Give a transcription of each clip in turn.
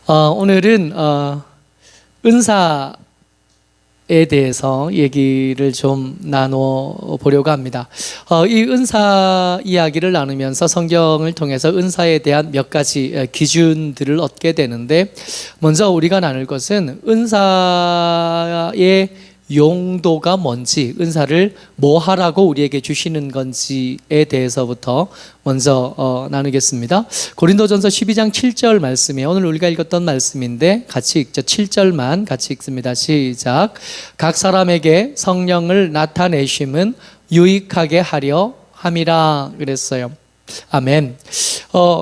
오늘은 은사에 대해서 얘기를 좀 나눠 보려고 합니다. 이 은사 이야기를 나누면서 성경을 통해서 은사에 대한 몇 가지 기준들을 얻게 되는데, 먼저 우리가 나눌 것은 은사의 용도가 뭔지, 은사를 뭐 하라고 우리에게 주시는 건지에 대해서부터 먼저 나누겠습니다. 고린도전서 12장 7절 말씀이에요. 오늘 우리가 읽었던 말씀인데 같이 읽죠. 7절만 같이 읽습니다. 시작. 각 사람에게 성령을 나타내심은 유익하게 하려 함이라 그랬어요. 아멘.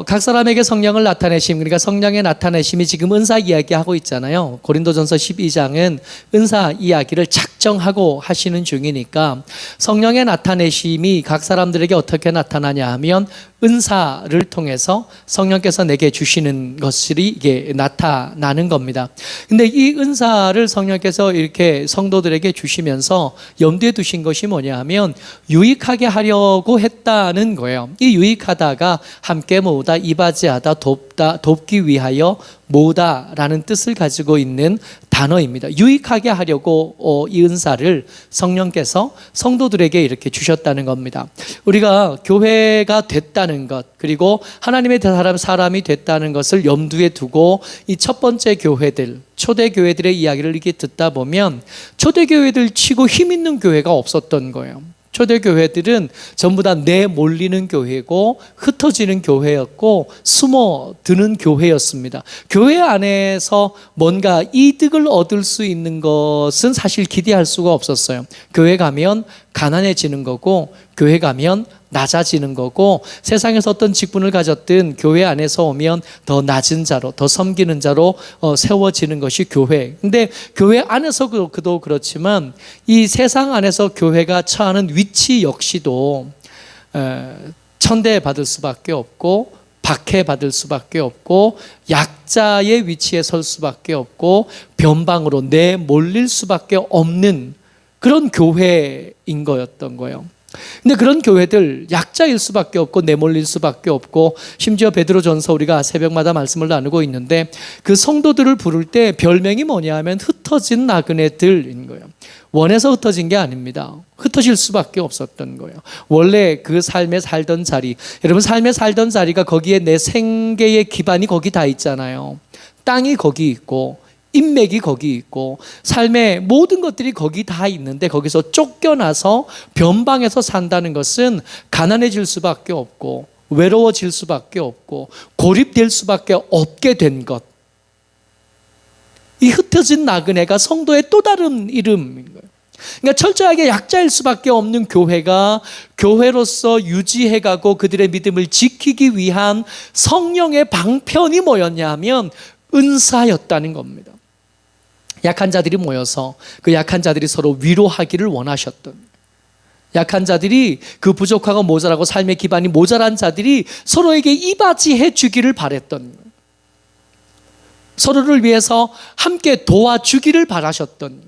각 사람에게 성령을 나타내심, 그러니까 성령의 나타내심이 지금 은사 이야기하고 있잖아요. 고린도전서 12장은 은사 이야기를 작정하고 하시는 중이니까, 성령의 나타내심이 각 사람들에게 어떻게 나타나냐 하면 은사를 통해서 성령께서 내게 주시는 것들이 이게 나타나는 겁니다. 근데 이 은사를 성령께서 이렇게 성도들에게 주시면서 염두에 두신 것이 뭐냐 하면 유익하게 하려고 했다는 거예요. 이 유익하다가 함께 모으다, 이바지하다, 돕기 위하여 모으다라는 뜻을 가지고 있는 단어입니다. 유익하게 하려고 이 은사를 성령께서 성도들에게 이렇게 주셨다는 겁니다. 우리가 교회가 됐다는 것, 그리고 하나님의 사람이 됐다는 것을 염두에 두고 이 첫 번째 교회들, 초대교회들의 이야기를 이렇게 듣다 보면 초대교회들 치고 힘 있는 교회가 없었던 거예요. 초대교회들은 전부 다 내몰리는 교회고 흩어지는 교회였고 숨어드는 교회였습니다. 교회 안에서 뭔가 이득을 얻을 수 있는 것은 사실 기대할 수가 없었어요. 교회 가면 가난해지는 거고, 교회 가면 낮아지는 거고, 세상에서 어떤 직분을 가졌든 교회 안에서 오면 더 낮은 자로, 더 섬기는 자로 세워지는 것이 교회. 근데 교회 안에서도 그렇지만 이 세상 안에서 교회가 처하는 위치 역시도 천대받을 수밖에 없고, 박해받을 수밖에 없고, 약자의 위치에 설 수밖에 없고, 변방으로 내몰릴 수밖에 없는 그런 교회인 거였던 거예요. 근데 그런 교회들, 약자일 수밖에 없고 내몰릴 수밖에 없고, 심지어 베드로전서 우리가 새벽마다 말씀을 나누고 있는데 그 성도들을 부를 때 별명이 뭐냐 하면 흩어진 나그네들인 거예요. 원해서 흩어진 게 아닙니다. 흩어질 수밖에 없었던 거예요. 원래 그 삶에 살던 자리, 여러분 삶에 살던 자리가, 거기에 내 생계의 기반이 거기 다 있잖아요. 땅이 거기 있고 인맥이 거기 있고 삶의 모든 것들이 거기 다 있는데, 거기서 쫓겨나서 변방에서 산다는 것은 가난해질 수밖에 없고 외로워질 수밖에 없고 고립될 수밖에 없게 된 것. 이 흩어진 나그네가 성도의 또 다른 이름인 거예요. 그러니까 철저하게 약자일 수밖에 없는 교회가 교회로서 유지해가고 그들의 믿음을 지키기 위한 성령의 방편이 뭐였냐 하면 은사였다는 겁니다. 약한 자들이 모여서 그 약한 자들이 서로 위로하기를 원하셨던, 약한 자들이, 그 부족하고 모자라고 삶의 기반이 모자란 자들이 서로에게 이바지해 주기를 바랬던 거예요. 서로를 위해서 함께 도와주기를 바라셨던.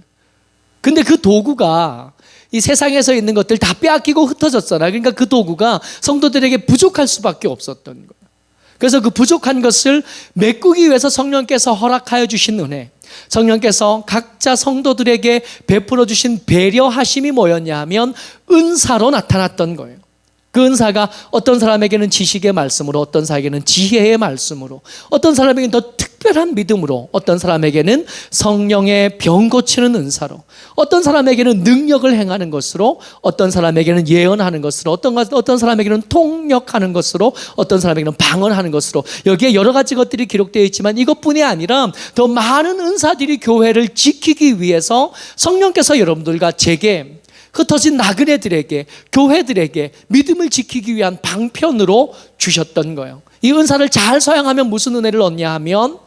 근데 그 도구가 이 세상에서 있는 것들 다 빼앗기고 흩어졌잖아요. 그러니까 그 도구가 성도들에게 부족할 수밖에 없었던 거예요. 그래서 그 부족한 것을 메꾸기 위해서 성령께서 허락하여 주신 은혜, 성령께서 각자 성도들에게 베풀어 주신 배려하심이 뭐였냐 하면 은사로 나타났던 거예요. 그 은사가 어떤 사람에게는 지식의 말씀으로, 어떤 사람에게는 지혜의 말씀으로, 어떤 사람에게는 더 특별한 믿음으로, 어떤 사람에게는 성령의 병 고치는 은사로, 어떤 사람에게는 능력을 행하는 것으로, 어떤 사람에게는 예언하는 것으로, 어떤 사람에게는 통역하는 것으로, 어떤 사람에게는 방언하는 것으로, 여기에 여러 가지 것들이 기록되어 있지만 이것뿐이 아니라 더 많은 은사들이 교회를 지키기 위해서 성령께서 여러분들과 제게, 흩어진 나그네들에게, 교회들에게 믿음을 지키기 위한 방편으로 주셨던 거예요. 이 은사를 잘 사용하면 무슨 은혜를 얻냐 하면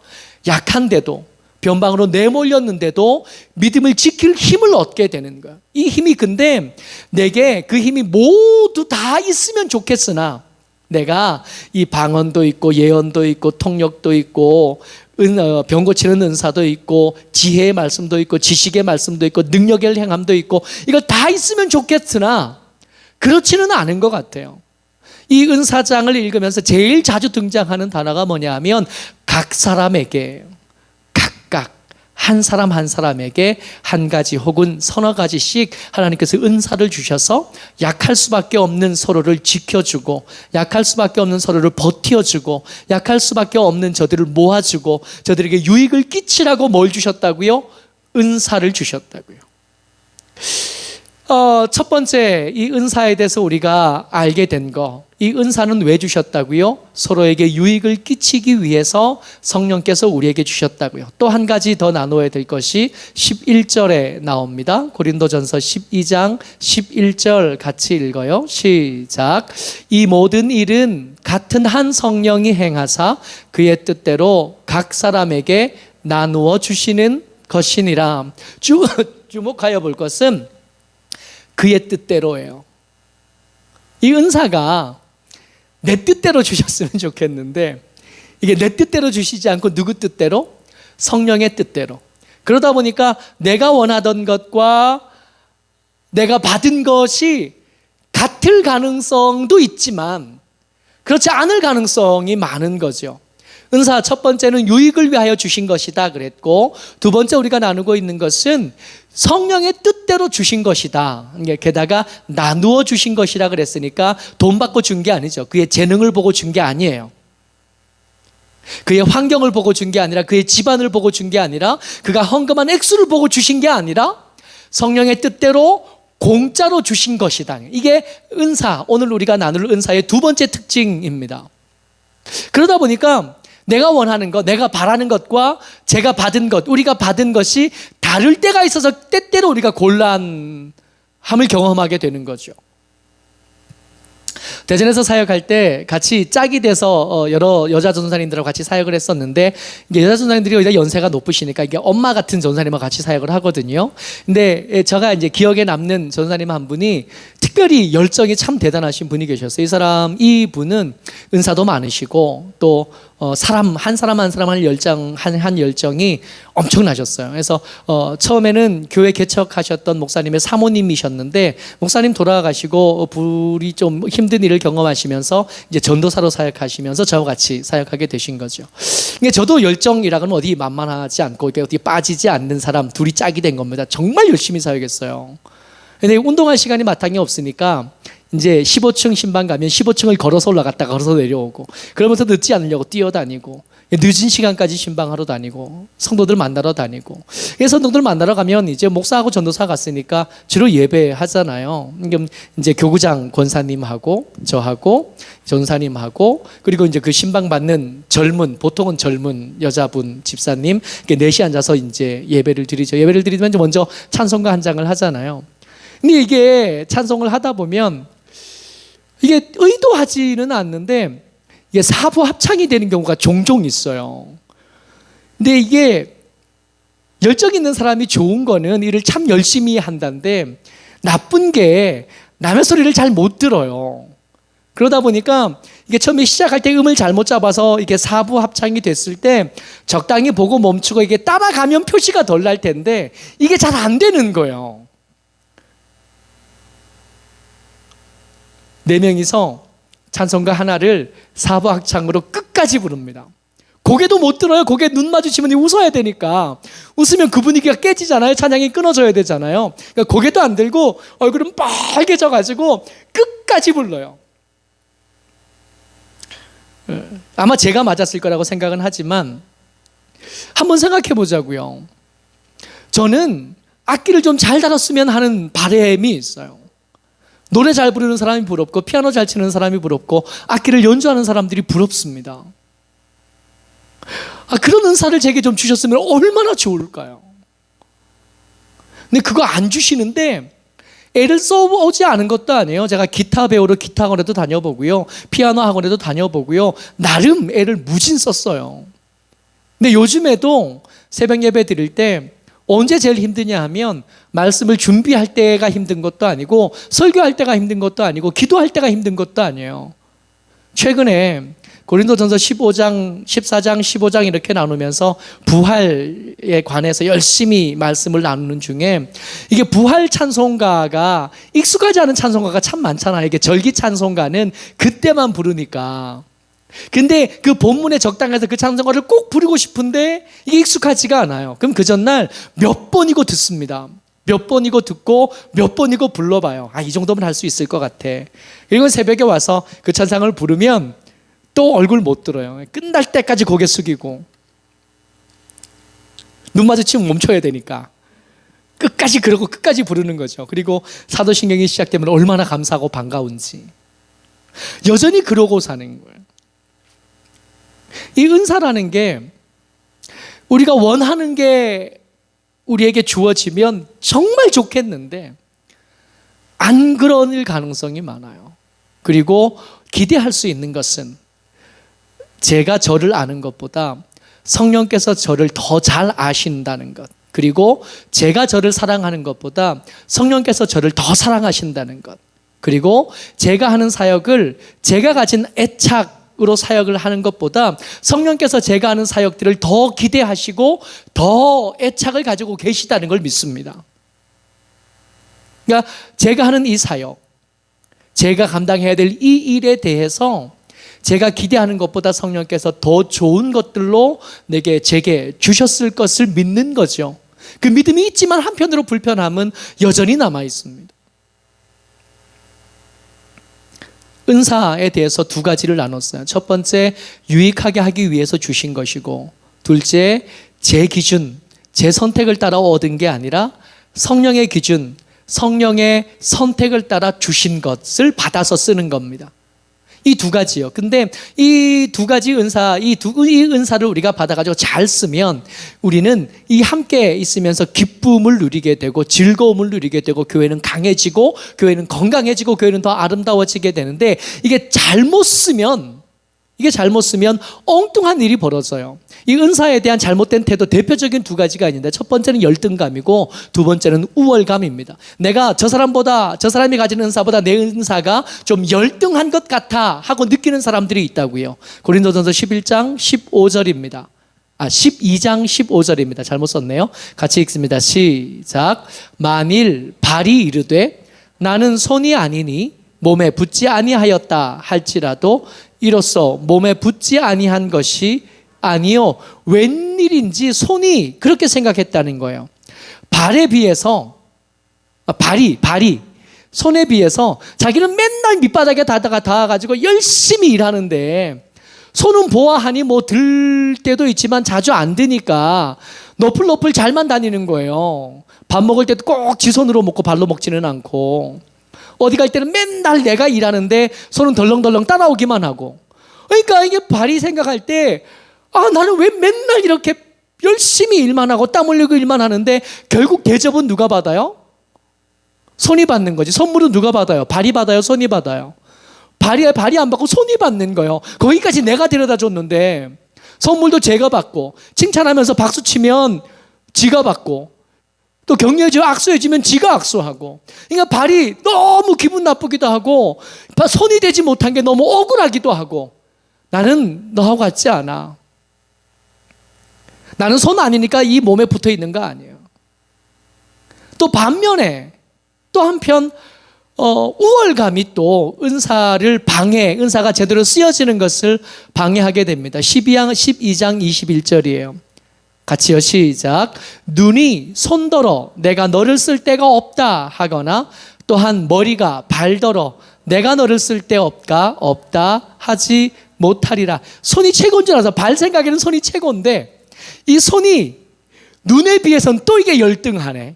약한데도, 변방으로 내몰렸는데도 믿음을 지킬 힘을 얻게 되는 거예요. 이 힘이, 근데 내게 그 힘이 모두 다 있으면 좋겠으나, 내가 이 방언도 있고 예언도 있고 통역도 있고 병 고치는 은사도 있고 지혜의 말씀도 있고 지식의 말씀도 있고 능력의 행함도 있고, 이거 다 있으면 좋겠으나 그렇지는 않은 것 같아요. 이 은사장을 읽으면서 제일 자주 등장하는 단어가 뭐냐 하면 각 사람에게, 한 사람 한 사람에게 한 가지 혹은 서너 가지씩 하나님께서 은사를 주셔서 약할 수밖에 없는 서로를 지켜주고, 약할 수밖에 없는 서로를 버텨주고, 약할 수밖에 없는 저들을 모아주고, 저들에게 유익을 끼치라고 뭘 주셨다고요? 은사를 주셨다고요. 첫 번째, 이 은사에 대해서 우리가 알게 된 거, 이 은사는 왜 주셨다고요? 서로에게 유익을 끼치기 위해서 성령께서 우리에게 주셨다고요. 또 한 가지 더 나누어야 될 것이 11절에 나옵니다. 고린도전서 12장 11절 같이 읽어요. 시작. 이 모든 일은 같은 한 성령이 행하사 그의 뜻대로 각 사람에게 나누어 주시는 것이니라. 주목하여 볼 것은 그의 뜻대로예요. 이 은사가 내 뜻대로 주셨으면 좋겠는데, 이게 내 뜻대로 주시지 않고 누구 뜻대로? 성령의 뜻대로. 그러다 보니까 내가 원하던 것과 내가 받은 것이 같을 가능성도 있지만 그렇지 않을 가능성이 많은 거죠. 은사 첫 번째는 유익을 위하여 주신 것이다 그랬고, 두 번째 우리가 나누고 있는 것은 성령의 뜻대로 주신 것이다. 게다가 나누어 주신 것이라 그랬으니까 돈 받고 준 게 아니죠. 그의 재능을 보고 준 게 아니에요. 그의 환경을 보고 준 게 아니라, 그의 집안을 보고 준 게 아니라, 그가 헌금한 액수를 보고 주신 게 아니라 성령의 뜻대로 공짜로 주신 것이다. 이게 은사, 오늘 우리가 나눌 은사의 두 번째 특징입니다. 그러다 보니까 내가 원하는 것, 내가 바라는 것과 제가 받은 것, 우리가 받은 것이 다를 때가 있어서 때때로 우리가 곤란함을 경험하게 되는 거죠. 대전에서 사역할 때 같이 짝이 돼서 여러 여자 전도사님들하고 같이 사역을 했었는데, 이게 여자 전도사님들이 오히려 연세가 높으시니까 이게 엄마 같은 전도사님과 같이 사역을 하거든요. 근데 제가 이제 기억에 남는 전도사님 한 분이 특별히 열정이 참 대단하신 분이 계셨어요. 이 분은 은사도 많으시고 또 사람 한 사람 한 열정이 엄청나셨어요. 그래서 처음에는 교회 개척하셨던 목사님의 사모님이셨는데, 목사님 돌아가시고 불이 좀 힘든 일을 경험하시면서 이제 전도사로 사역하시면서 저와 같이 사역하게 되신 거죠. 이게 저도 열정이라고는 어디 만만하지 않고 어디 빠지지 않는 사람 둘이 짝이 된 겁니다. 정말 열심히 사역했어요. 근데 운동할 시간이 마땅히 없으니까 이제 15층 신방 가면 15층을 걸어서 올라갔다가 걸어서 내려오고, 그러면서 늦지 않으려고 뛰어다니고, 늦은 시간까지 신방하러 다니고, 성도들 만나러 다니고. 성도들 만나러 가면 이제 목사하고 전도사 갔으니까 주로 예배하잖아요. 이제 교구장 권사님하고 저하고 전사님하고, 그리고 이제 그 신방 받는 보통은 젊은 여자분 집사님 넷이 앉아서 이제 예배를 드리죠. 예배를 드리면 먼저 찬송가 한 장을 하잖아요. 근데 이게 찬송을 하다 보면 이게 의도하지는 않는데 이게 사부 합창이 되는 경우가 종종 있어요. 근데 이게 열정 있는 사람이 좋은 거는 일을 참 열심히 한다는데, 나쁜 게 남의 소리를 잘 못 들어요. 그러다 보니까 이게 처음에 시작할 때 음을 잘못 잡아서 이게 사부 합창이 됐을 때 적당히 보고 멈추고 이게 따라가면 표시가 덜 날 텐데 이게 잘 안 되는 거예요. 4명이서 찬송가 하나를 사부 합창으로 끝까지 부릅니다. 고개도 못 들어요. 고개 눈 마주치면 웃어야 되니까. 웃으면 그 분위기가 깨지잖아요. 찬양이 끊어져야 되잖아요. 그러니까 고개도 안 들고 얼굴은 빨개져가지고 끝까지 불러요. 아마 제가 맞았을 거라고 생각은 하지만 한번 생각해 보자고요. 저는 악기를 좀 잘 다뤘으면 하는 바람이 있어요. 노래 잘 부르는 사람이 부럽고 피아노 잘 치는 사람이 부럽고 악기를 연주하는 사람들이 부럽습니다. 그런 은사를 제게 좀 주셨으면 얼마나 좋을까요? 근데 그거 안 주시는데 애를 써오지 않은 것도 아니에요. 제가 기타 배우러 기타 학원에도 다녀보고요, 피아노 학원에도 다녀보고요, 나름 애를 무진 썼어요. 근데 요즘에도 새벽 예배 드릴 때 언제 제일 힘드냐 하면 말씀을 준비할 때가 힘든 것도 아니고 설교할 때가 힘든 것도 아니고 기도할 때가 힘든 것도 아니에요. 최근에 고린도전서 14장 15장 이렇게 나누면서 부활에 관해서 열심히 말씀을 나누는 중에 이게 부활 찬송가가 익숙하지 않은 찬송가가 참 많잖아요. 이게 절기 찬송가는 그때만 부르니까 근데 그 본문에 적당해서 그 찬송가를 꼭 부르고 싶은데 이게 익숙하지가 않아요. 그럼 그 전날 몇 번이고 듣습니다. 몇 번이고 듣고 몇 번이고 불러봐요. 이 정도면 할 수 있을 것 같아. 그리고 새벽에 와서 그 찬송을 부르면 또 얼굴 못 들어요. 끝날 때까지 고개 숙이고 눈 마주치면 멈춰야 되니까 끝까지 그러고 끝까지 부르는 거죠. 그리고 사도신경이 시작되면 얼마나 감사하고 반가운지 여전히 그러고 사는 거예요. 이 은사라는 게 우리가 원하는 게 우리에게 주어지면 정말 좋겠는데 안 그럴 가능성이 많아요. 그리고 기대할 수 있는 것은 제가 저를 아는 것보다 성령께서 저를 더 잘 아신다는 것, 그리고 제가 저를 사랑하는 것보다 성령께서 저를 더 사랑하신다는 것, 그리고 제가 하는 사역을 제가 가진 애착으로 사역을 하는 것보다 성령께서 제가 하는 사역들을 더 기대하시고 더 애착을 가지고 계시다는 걸 믿습니다. 그러니까 제가 하는 이 사역, 제가 감당해야 될 이 일에 대해서 제가 기대하는 것보다 성령께서 더 좋은 것들로 제게 주셨을 것을 믿는 거죠. 그 믿음이 있지만 한편으로 불편함은 여전히 남아 있습니다. 은사에 대해서 두 가지를 나눴어요. 첫 번째, 유익하게 하기 위해서 주신 것이고, 둘째, 제 기준, 제 선택을 따라 얻은 게 아니라 성령의 기준, 성령의 선택을 따라 주신 것을 받아서 쓰는 겁니다. 이 두 가지요. 근데 이 두 가지 은사, 이 은사를 우리가 받아가지고 잘 쓰면 우리는 이 함께 있으면서 기쁨을 누리게 되고 즐거움을 누리게 되고 교회는 강해지고 교회는 건강해지고 교회는 더 아름다워지게 되는데 이게 잘못 쓰면 엉뚱한 일이 벌어져요. 이 은사에 대한 잘못된 태도 대표적인 두 가지가 있는데 첫 번째는 열등감이고 두 번째는 우월감입니다. 내가 저 사람이 가진 은사보다 내 은사가 좀 열등한 것 같아 하고 느끼는 사람들이 있다고요. 고린도전서 11장 15절입니다. 12장 15절입니다. 잘못 썼네요. 같이 읽습니다. 시작. 만일 발이 이르되 나는 손이 아니니 몸에 붙지 아니하였다 할지라도 이로써 몸에 붙지 아니한 것이 아니요 웬일인지 손이 그렇게 생각했다는 거예요. 발에 비해서 발이 손에 비해서 자기는 맨날 밑바닥에 닿아가지고 열심히 일하는데 손은 보아하니 들 때도 있지만 자주 안 드니까 너플너플 잘만 다니는 거예요. 밥 먹을 때도 꼭 지 손으로 먹고 발로 먹지는 않고 어디 갈 때는 맨날 내가 일하는데 손은 덜렁덜렁 따라오기만 하고. 그러니까 이게 발이 생각할 때 나는 왜 맨날 이렇게 열심히 일만 하고 땀 흘리고 일만 하는데 결국 대접은 누가 받아요? 손이 받는 거지. 선물은 누가 받아요? 발이 받아요? 손이 받아요? 발이 안 받고 손이 받는 거예요. 거기까지 내가 데려다 줬는데 선물도 제가 받고 칭찬하면서 박수 치면 지가 받고 또 격려해주고 악수해주면 지가 악수하고. 그러니까 발이 너무 기분 나쁘기도 하고 손이 되지 못한 게 너무 억울하기도 하고. 나는 너하고 같지 않아. 나는 손 아니니까 이 몸에 붙어 있는 거 아니에요. 또 반면에 또 한편 우월감이 또 은사가 제대로 쓰여지는 것을 방해하게 됩니다. 12장 21절이에요. 같이요. 시작. 눈이 손더러 내가 너를 쓸 데가 없다 하거나 또한 머리가 발더러 내가 너를 쓸 데 없다 하지 못하리라. 손이 최고인 줄 알아서 발 생각에는 손이 최고인데 이 손이 눈에 비해서는 또 이게 열등하네.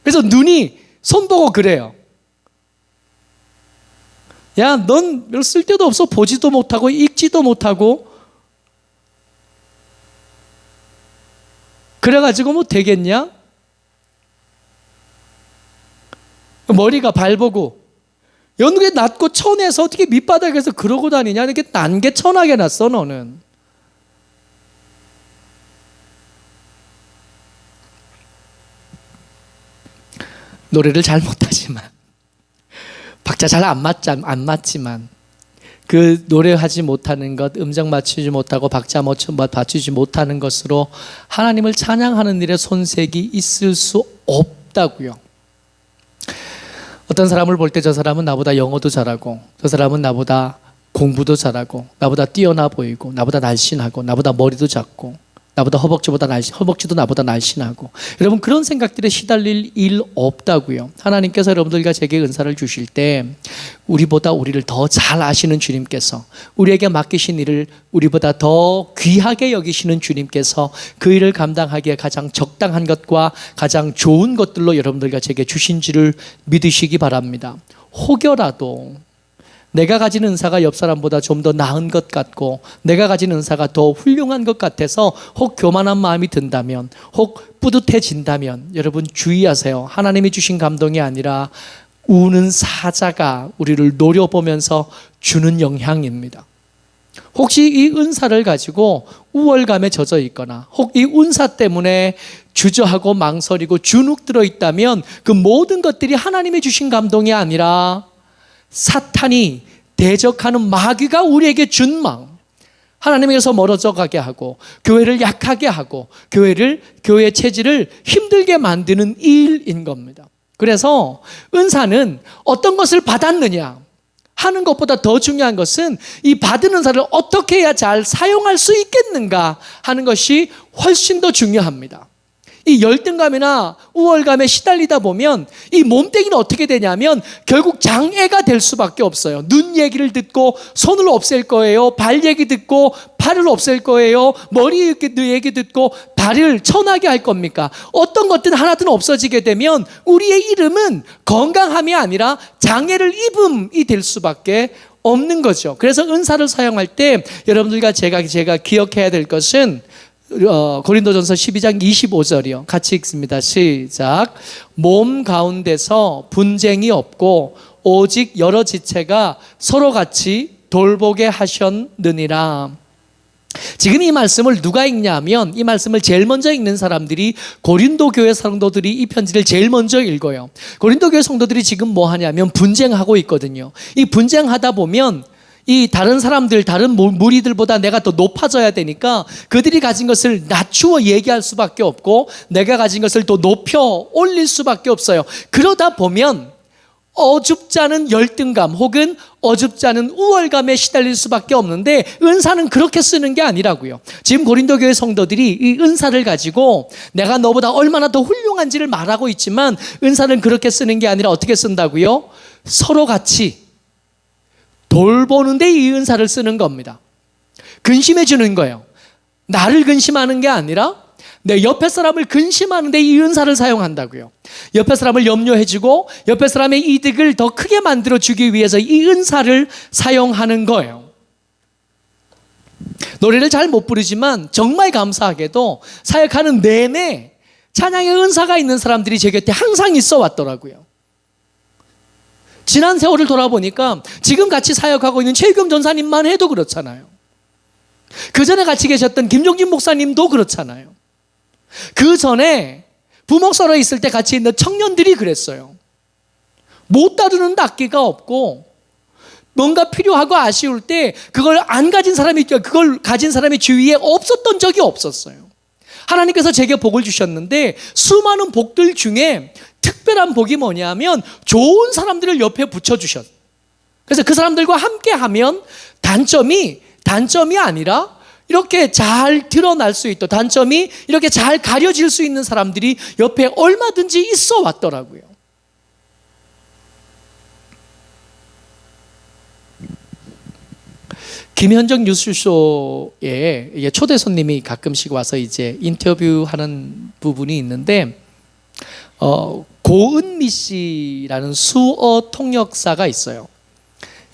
그래서 눈이 손 보고 그래요. 야, 넌 별 쓸 데도 없어. 보지도 못하고 읽지도 못하고 그래가지고 뭐 되겠냐? 머리가 발보고 연극에 낮고 천에서 어떻게 밑바닥에서 그러고 다니냐? 이렇게 난게 천하게 났어 너는. 노래를 잘 못하지만 박자 잘 안 맞지만 그 노래하지 못하는 것, 음정 맞추지 못하고 박자 맞추지 못하는 것으로 하나님을 찬양하는 일에 손색이 있을 수 없다고요. 어떤 사람을 볼 때 저 사람은 나보다 영어도 잘하고 저 사람은 나보다 공부도 잘하고 나보다 뛰어나 보이고 나보다 날씬하고 나보다 머리도 작고 나보다 허벅지도 나보다 날씬하고 여러분 그런 생각들에 시달릴 일 없다고요. 하나님께서 여러분들과 제게 은사를 주실 때 우리보다 우리를 더 잘 아시는 주님께서 우리에게 맡기신 일을 우리보다 더 귀하게 여기시는 주님께서 그 일을 감당하기에 가장 적당한 것과 가장 좋은 것들로 여러분들과 제게 주신 줄을 믿으시기 바랍니다. 혹여라도 내가 가진 은사가 옆 사람보다 좀 더 나은 것 같고 내가 가진 은사가 더 훌륭한 것 같아서 혹 교만한 마음이 든다면 혹 뿌듯해진다면 여러분 주의하세요. 하나님이 주신 감동이 아니라 우는 사자가 우리를 노려보면서 주는 영향입니다. 혹시 이 은사를 가지고 우월감에 젖어 있거나 혹 이 은사 때문에 주저하고 망설이고 주눅 들어 있다면 그 모든 것들이 하나님이 주신 감동이 아니라 사탄이 대적하는 마귀가 우리에게 준 마음, 하나님에게서 멀어져 가게 하고 교회를 약하게 하고 교회 체질을 힘들게 만드는 일인 겁니다. 그래서 은사는 어떤 것을 받았느냐 하는 것보다 더 중요한 것은 이 받은 은사를 어떻게 해야 잘 사용할 수 있겠는가 하는 것이 훨씬 더 중요합니다. 이 열등감이나 우월감에 시달리다 보면 이 몸뚱이는 어떻게 되냐면 결국 장애가 될 수밖에 없어요. 눈 얘기를 듣고 손을 없앨 거예요. 발 얘기 듣고 팔을 없앨 거예요. 머리 얘기 듣고 발을 천하게 할 겁니까? 어떤 것든 하나든 없어지게 되면 우리의 이름은 건강함이 아니라 장애를 입음이 될 수밖에 없는 거죠. 그래서 은사를 사용할 때 여러분들과 제가 기억해야 될 것은 고린도전서 12장 25절이요. 같이 읽습니다. 시작. 몸 가운데서 분쟁이 없고 오직 여러 지체가 서로 같이 돌보게 하셨느니라. 지금 이 말씀을 누가 읽냐면 이 말씀을 제일 먼저 읽는 사람들이 고린도 교회 성도들이 이 편지를 제일 먼저 읽어요. 고린도 교회 성도들이 지금 뭐 하냐면 분쟁하고 있거든요. 이 분쟁하다 보면 이 다른 사람들, 다른 무리들보다 내가 더 높아져야 되니까 그들이 가진 것을 낮추어 얘기할 수밖에 없고 내가 가진 것을 더 높여 올릴 수밖에 없어요. 그러다 보면 어줍지 않은 열등감 혹은 어줍지 않은 우월감에 시달릴 수밖에 없는데 은사는 그렇게 쓰는 게 아니라고요. 지금 고린도 교회 성도들이 이 은사를 가지고 내가 너보다 얼마나 더 훌륭한지를 말하고 있지만 은사는 그렇게 쓰는 게 아니라 어떻게 쓴다고요? 서로 같이 돌보는데 이 은사를 쓰는 겁니다. 근심해 주는 거예요. 나를 근심하는 게 아니라 내 옆에 사람을 근심하는데 이 은사를 사용한다고요. 옆에 사람을 염려해주고 옆에 사람의 이득을 더 크게 만들어주기 위해서 이 은사를 사용하는 거예요. 노래를 잘 못 부르지만 정말 감사하게도 사역하는 내내 찬양의 은사가 있는 사람들이 제 곁에 항상 있어 왔더라고요. 지난 세월을 돌아보니까 지금 같이 사역하고 있는 최유경 전사님만 해도 그렇잖아요. 그 전에 같이 계셨던 김종진 목사님도 그렇잖아요. 그 전에 부목사로 있을 때 같이 있는 청년들이 그랬어요. 못 다루는 악기가 없고 뭔가 필요하고 아쉬울 때 그걸 가진 사람이 주위에 없었던 적이 없었어요. 하나님께서 제게 복을 주셨는데 수많은 복들 중에 특별한 복이 뭐냐면 좋은 사람들을 옆에 붙여주셨어요. 그래서 그 사람들과 함께 하면 단점이 아니라 이렇게 잘 드러날 수 있고 단점이 이렇게 잘 가려질 수 있는 사람들이 옆에 얼마든지 있어 왔더라고요. 김현정 뉴스쇼에 초대 손님이 가끔씩 와서 이제 인터뷰하는 부분이 있는데 고은미 씨라는 수어 통역사가 있어요.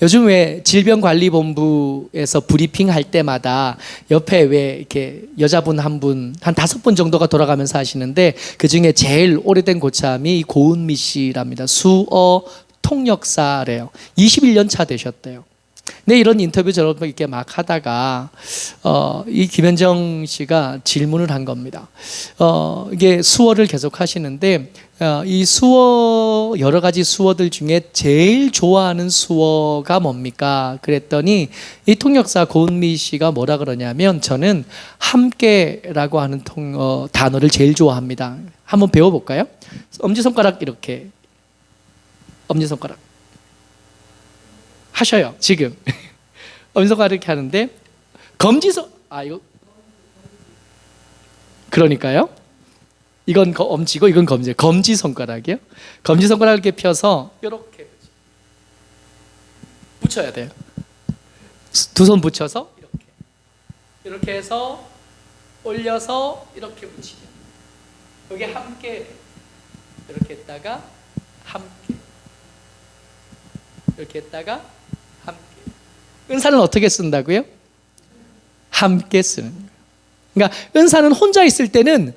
요즘 왜 질병관리본부에서 브리핑 할 때마다 옆에 왜 이렇게 여자분 한 5분 정도가 돌아가면서 하시는데 그 중에 제일 오래된 고참이 고은미 씨랍니다. 수어 통역사래요. 21년 차 되셨대요. 네, 이런 인터뷰 저런 이렇게 막 하다가 이 김현정 씨가 질문을 한 겁니다. 이게 수어를 계속 하시는데 이 수어 여러 가지 수어들 중에 제일 좋아하는 수어가 뭡니까? 그랬더니 이 통역사 고은미 씨가 뭐라 그러냐면 저는 함께라고 하는 단어를 제일 좋아합니다. 한번 배워볼까요? 엄지손가락 이렇게 엄지손가락 하셔요 지금. 엄지손가락 이렇게 하는데 이거 그러니까요. 이건 엄지고 이건 검지손가락이에요. 검지손가락을 이렇게 펴서 이렇게 붙여야 돼요. 두 손 붙여서 이렇게 해서 올려서 이렇게 붙이면 여기 함께 이렇게 했다가 함께 이렇게 했다가 함께. 은사는 어떻게 쓴다고요? 함께 쓰는 거예요. 그러니까 은사는 혼자 있을 때는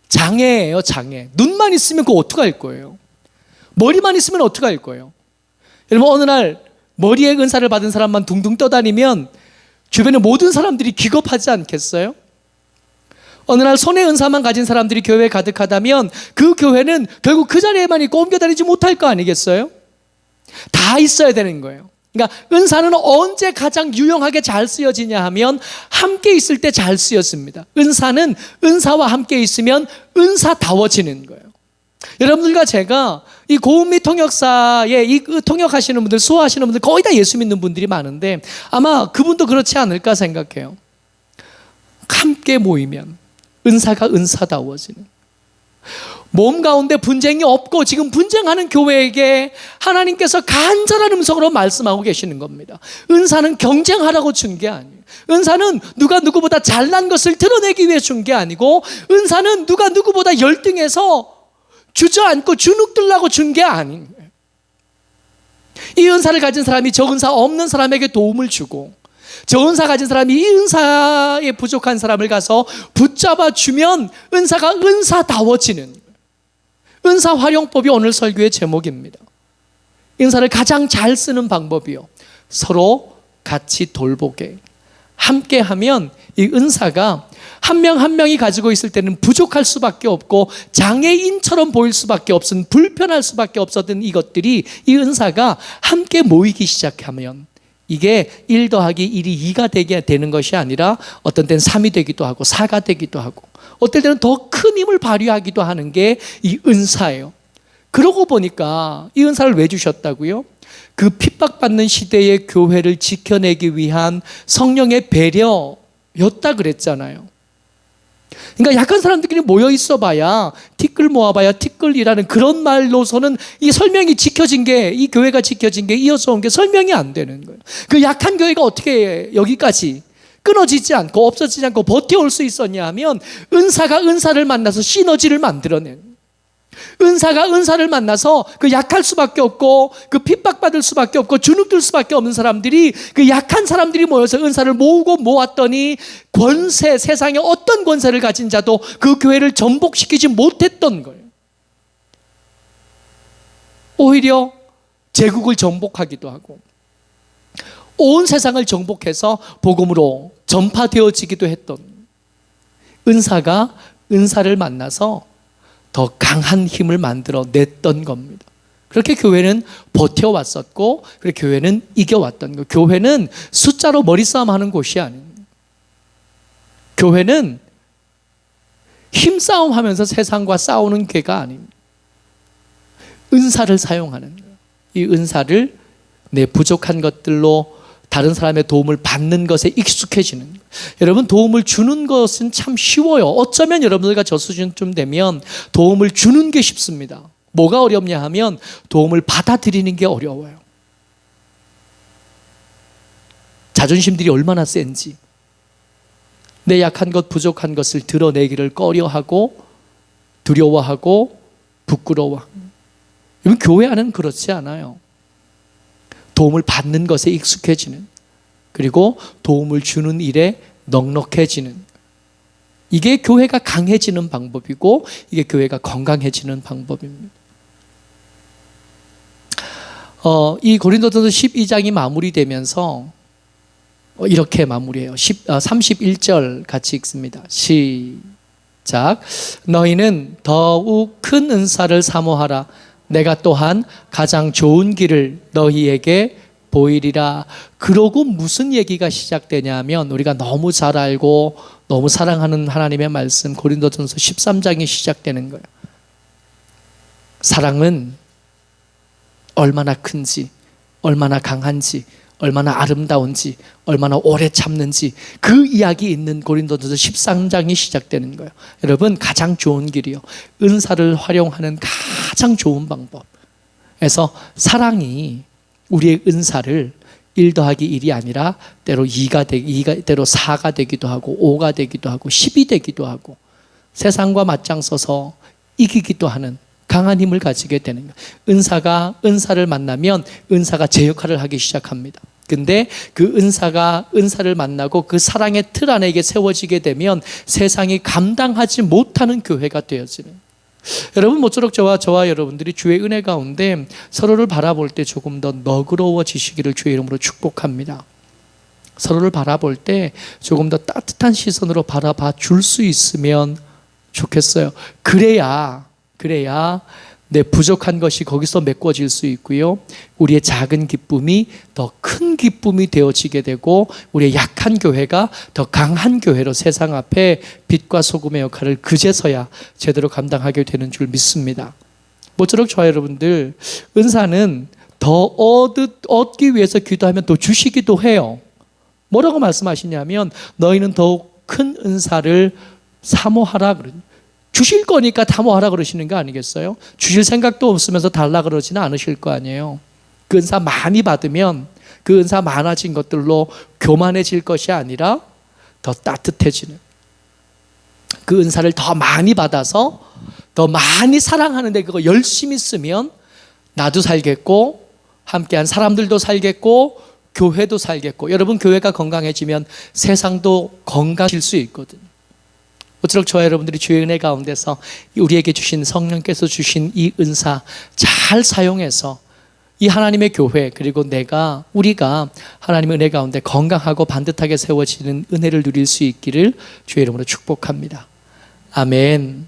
장애예요, 장애. 눈만 있으면 그거 어떡할 거예요? 머리만 있으면 어떡할 거예요? 여러분, 어느 날 머리에 은사를 받은 사람만 둥둥 떠다니면 주변의 모든 사람들이 기겁하지 않겠어요? 어느 날 손에 은사만 가진 사람들이 교회에 가득하다면 그 교회는 결국 그 자리에만 있고 옮겨다니지 못할 거 아니겠어요? 다 있어야 되는 거예요. 그러니까 은사는 언제 가장 유용하게 잘 쓰여지냐 하면 함께 있을 때 잘 쓰여집니다. 은사는 은사와 함께 있으면 은사다워지는 거예요. 여러분들과 제가 이 고은 및 통역사에 이 통역하시는 분들, 수호하시는 분들 거의 다 예수 믿는 분들이 많은데 아마 그분도 그렇지 않을까 생각해요. 함께 모이면 은사가 은사다워지는, 몸 가운데 분쟁이 없고 지금 분쟁하는 교회에게 하나님께서 간절한 음성으로 말씀하고 계시는 겁니다. 은사는 경쟁하라고 준 게 아니에요. 은사는 누가 누구보다 잘난 것을 드러내기 위해 준 게 아니고, 은사는 누가 누구보다 열등해서 주저앉고 주눅들라고 준 게 아닌 거예요. 이 은사를 가진 사람이 저 은사 없는 사람에게 도움을 주고, 저 은사 가진 사람이 이 은사에 부족한 사람을 가서 붙잡아 주면 은사가 은사다워지는 거예요. 은사 활용법이 오늘 설교의 제목입니다. 은사를 가장 잘 쓰는 방법이요, 서로 같이 돌보게. 함께 하면 이 은사가 한 명 한 명이 가지고 있을 때는 부족할 수밖에 없고 장애인처럼 보일 수밖에 없은, 불편할 수밖에 없었던 이것들이, 이 은사가 함께 모이기 시작하면 이게 1 더하기 1이 2가 되게 되는 것이 아니라 어떤 때는 3이 되기도 하고 4가 되기도 하고 어떨 때는 더 큰 힘을 발휘하기도 하는 게 이 은사예요. 그러고 보니까 이 은사를 왜 주셨다고요? 그 핍박받는 시대의 교회를 지켜내기 위한 성령의 배려였다 그랬잖아요. 그러니까 약한 사람들끼리 모여 있어봐야, 티끌 모아봐야 티끌이라는 그런 말로서는 이 설명이 지켜진 게, 이 교회가 지켜진 게, 이어서 온 게 설명이 안 되는 거예요. 그 약한 교회가 어떻게 여기까지 끊어지지 않고 없어지지 않고 버텨올 수 있었냐 하면 은사가 은사를 만나서 시너지를 만들어낸, 은사가 은사를 만나서 그 약할 수밖에 없고 그 핍박받을 수밖에 없고 주눅들 수밖에 없는 사람들이, 그 약한 사람들이 모여서 은사를 모으고 모았더니 권세, 세상에 어떤 권세를 가진 자도 그 교회를 전복시키지 못했던 거예요. 오히려 제국을 정복하기도 하고 온 세상을 정복해서 복음으로 전파되어지기도 했던, 은사가 은사를 만나서 더 강한 힘을 만들어 냈던 겁니다. 그렇게 교회는 버텨왔었고, 그렇게 교회는 이겨왔던 거예요. 교회는 숫자로 머리싸움 하는 곳이 아닙니다. 교회는 힘싸움 하면서 세상과 싸우는 교회가 아닙니다. 은사를 사용하는 거예요. 이 은사를 내 부족한 것들로 다른 사람의 도움을 받는 것에 익숙해지는 거예요. 여러분, 도움을 주는 것은 참 쉬워요. 어쩌면 여러분들과 저 수준쯤 되면 도움을 주는 게 쉽습니다. 뭐가 어렵냐 하면 도움을 받아들이는 게 어려워요. 자존심들이 얼마나 센지, 내 약한 것, 부족한 것을 드러내기를 꺼려하고 두려워하고 부끄러워하고. 여러분, 교회 안은 그렇지 않아요. 도움을 받는 것에 익숙해지는, 그리고 도움을 주는 일에 넉넉해지는, 이게 교회가 강해지는 방법이고 이게 교회가 건강해지는 방법입니다. 이 고린도전서 12장이 마무리되면서 이렇게 마무리해요. 31절 같이 읽습니다. 시작. 너희는 더욱 큰 은사를 사모하라. 내가 또한 가장 좋은 길을 너희에게 보이리라. 그러고 무슨 얘기가 시작되냐 하면, 우리가 너무 잘 알고 너무 사랑하는 하나님의 말씀, 고린도전서 13장이 시작되는 거예요. 사랑은 얼마나 큰지, 얼마나 강한지, 얼마나 아름다운지, 얼마나 오래 참는지 그 이야기 있는 고린도전서 13장이 시작되는 거예요. 여러분, 가장 좋은 길이요, 은사를 활용하는 가장 좋은 방법에서 사랑이 우리의 은사를 1 더하기 1이 아니라 때로 2가 때로 4가 되기도 하고 5가 되기도 하고 10이 되기도 하고 세상과 맞장서서 이기기도 하는 강한 힘을 가지게 되는 거예요. 은사를 만나면 은사가 제 역할을 하기 시작합니다. 근데 그 은사를 만나고 그 사랑의 틀 안에 세워지게 되면 세상이 감당하지 못하는 교회가 되어지는. 여러분, 모쪼록 저와 여러분들이 주의 은혜 가운데 서로를 바라볼 때 조금 더 너그러워지시기를 주의 이름으로 축복합니다. 서로를 바라볼 때 조금 더 따뜻한 시선으로 바라봐 줄 수 있으면 좋겠어요. 그래야 내 부족한 것이 거기서 메꿔질 수 있고요, 우리의 작은 기쁨이 더 큰 기쁨이 되어지게 되고 우리의 약한 교회가 더 강한 교회로 세상 앞에 빛과 소금의 역할을 그제서야 제대로 감당하게 되는 줄 믿습니다. 모쪼록 저와 여러분들, 은사는 더 얻기 위해서 기도하면 또 주시기도 해요. 뭐라고 말씀하시냐면 너희는 더욱 큰 은사를 사모하라 그러죠. 주실 거니까 사모하라 그러시는 거 아니겠어요? 주실 생각도 없으면서 달라 그러지는 않으실 거 아니에요. 그 은사 많이 받으면 그 은사 많아진 것들로 교만해질 것이 아니라 더 따뜻해지는, 그 은사를 더 많이 받아서 더 많이 사랑하는데 그거 열심히 쓰면 나도 살겠고 함께한 사람들도 살겠고 교회도 살겠고, 여러분, 교회가 건강해지면 세상도 건강해질 수 있거든요. 모쪼록 저와 여러분들이 주의 은혜 가운데서 우리에게 주신 성령께서 주신 이 은사 잘 사용해서 이 하나님의 교회, 그리고 우리가 하나님의 은혜 가운데 건강하고 반듯하게 세워지는 은혜를 누릴 수 있기를 주의 이름으로 축복합니다. 아멘.